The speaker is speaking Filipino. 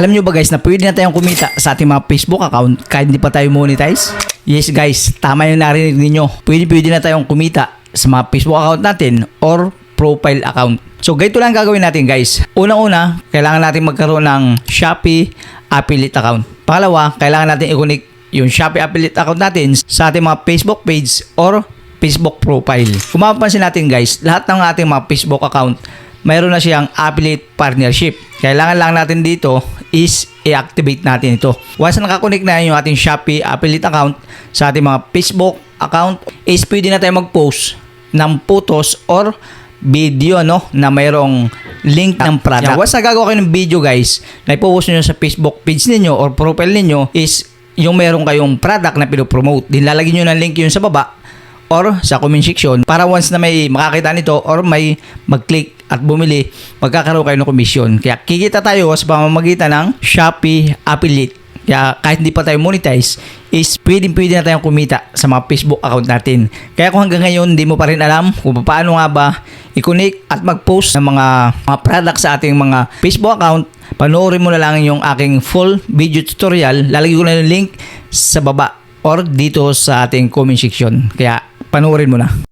Alam nyo ba guys na pwede na tayong kumita sa ating mga Facebook account kahit hindi pa tayo monetize? Yes guys, tama yung narinig ninyo. Pwede na tayong kumita sa mga Facebook account natin or profile account. So ganito lang gagawin natin guys. Unang-una, kailangan natin magkaroon ng Shopee affiliate account. Pangalawa, kailangan natin i-connect yung Shopee affiliate account natin sa ating mga Facebook page or Facebook profile. Kung mapapansin natin guys, lahat ng ating mga Facebook account mayroon na siyang affiliate partnership. Kailangan lang natin dito is i-activate natin ito. Once na nakakonect na yung ating Shopee affiliate account sa ating mga Facebook account, is pwede na tayo mag-post ng photos or video na mayroong link ng product. Once na gagawa kayo ng video guys, na ipopost nyo sa Facebook page ninyo or profile ninyo is yung mayroong kayong product na pinopromote. Din lalagyan nyo ng link yun sa baba or sa comment section para once na may makakita nito or may mag-click at bumili, magkakaroon kayo ng commission. Kaya kikita tayo sa pamamagitan ng Shopee affiliate. Kaya kahit hindi pa tayo monetize, is pwede na tayong kumita sa mga Facebook account natin. Kaya kung hanggang ngayon hindi mo pa rin alam kung paano nga ba i-connect at mag-post ng mga product sa ating mga Facebook account, panoorin mo na lang yung aking full video tutorial. Lalagay ko na yung link sa baba or dito sa ating comment section. Kaya panoorin mo na.